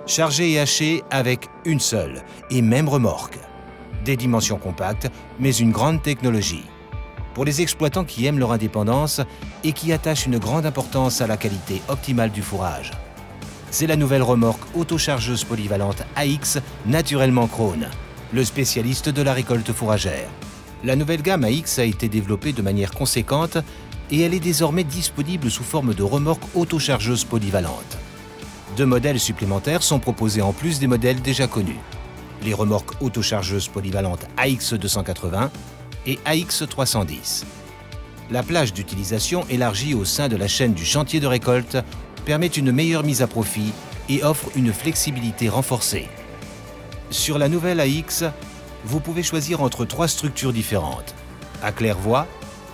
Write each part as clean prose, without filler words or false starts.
Charger et hacher avec une seule et même remorque. Des dimensions compactes, mais une grande technologie. Pour les exploitants qui aiment leur indépendance et qui attachent une grande importance à la qualité optimale du fourrage. C'est la nouvelle remorque autochargeuse polyvalente AX naturellement Krone, le spécialiste de la récolte fourragère. La nouvelle gamme AX a été développée de manière conséquente et elle est désormais disponible sous forme de remorque autochargeuse polyvalente. 2 modèles supplémentaires sont proposés en plus des modèles déjà connus. Les remorques autochargeuses polyvalentes AX 280 et AX 310. La plage d'utilisation élargie au sein de la chaîne du chantier de récolte permet une meilleure mise à profit et offre une flexibilité renforcée. Sur la nouvelle AX, vous pouvez choisir entre 3 structures différentes. À claire-voie,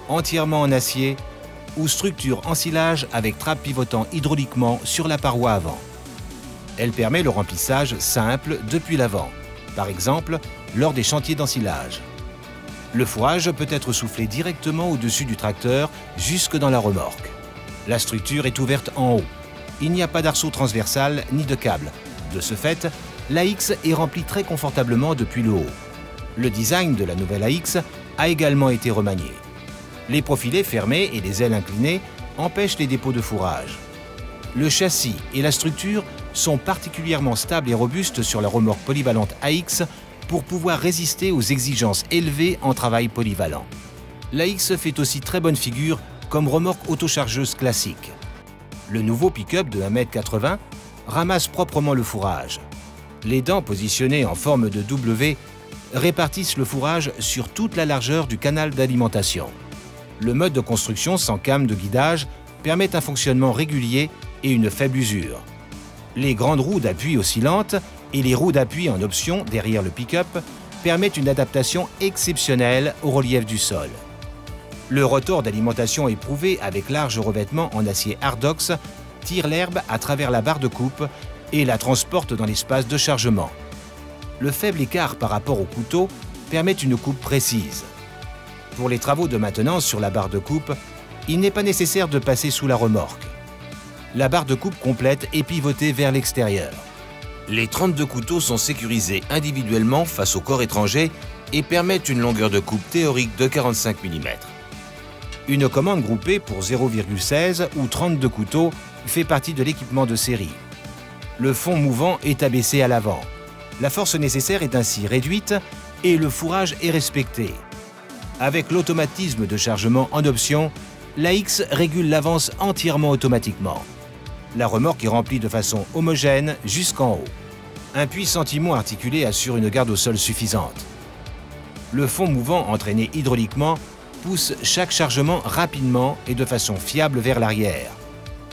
entièrement en acier ou structure ensilage avec trappe pivotant hydrauliquement sur la paroi avant. Elle permet le remplissage simple depuis l'avant, par exemple lors des chantiers d'ensilage. Le fourrage peut être soufflé directement au-dessus du tracteur jusque dans la remorque. La structure est ouverte en haut. Il n'y a pas d'arceau transversal ni de câble. De ce fait, l'AX est remplie très confortablement depuis le haut. Le design de la nouvelle AX a également été remanié. Les profilets fermés et les ailes inclinées empêchent les dépôts de fourrage. Le châssis et la structure sont particulièrement stables et robustes sur la remorque polyvalente AX pour pouvoir résister aux exigences élevées en travail polyvalent. L'AX fait aussi très bonne figure comme remorque autochargeuse classique. Le nouveau pick-up de 1,80 m ramasse proprement le fourrage. Les dents positionnées en forme de W répartissent le fourrage sur toute la largeur du canal d'alimentation. Le mode de construction sans came de guidage permet un fonctionnement régulier et une faible usure. Les grandes roues d'appui oscillantes et les roues d'appui en option derrière le pick-up permettent une adaptation exceptionnelle au relief du sol. Le rotor d'alimentation éprouvé avec large revêtement en acier Hardox tire l'herbe à travers la barre de coupe et la transporte dans l'espace de chargement. Le faible écart par rapport au couteau permet une coupe précise. Pour les travaux de maintenance sur la barre de coupe, il n'est pas nécessaire de passer sous la remorque. La barre de coupe complète est pivotée vers l'extérieur. Les 32 couteaux sont sécurisés individuellement face au corps étranger et permettent une longueur de coupe théorique de 45 mm. Une commande groupée pour 0,16 ou 32 couteaux fait partie de l'équipement de série. Le fond mouvant est abaissé à l'avant. La force nécessaire est ainsi réduite et le fourrage est respecté. Avec l'automatisme de chargement en option, l'AX régule l'avance entièrement automatiquement. La remorque est remplie de façon homogène jusqu'en haut. Un puissant timon articulé assure une garde au sol suffisante. Le fond mouvant entraîné hydrauliquement pousse chaque chargement rapidement et de façon fiable vers l'arrière.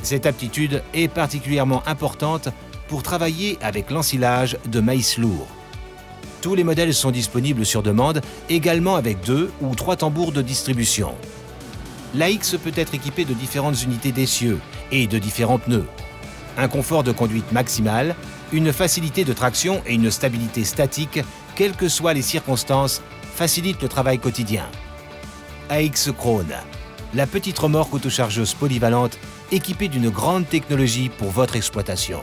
Cette aptitude est particulièrement importante pour travailler avec l'ensilage de maïs lourd. Tous les modèles sont disponibles sur demande, également avec 2 ou 3 tambours de distribution. L'AX peut être équipé de différentes unités d'essieu et de différents pneus. Un confort de conduite maximal, une facilité de traction et une stabilité statique, quelles que soient les circonstances, facilitent le travail quotidien. AX Krone, la petite remorque autochargeuse polyvalente équipée d'une grande technologie pour votre exploitation.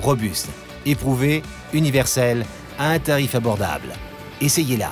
Robuste, éprouvée, universelle, à un tarif abordable. Essayez-la.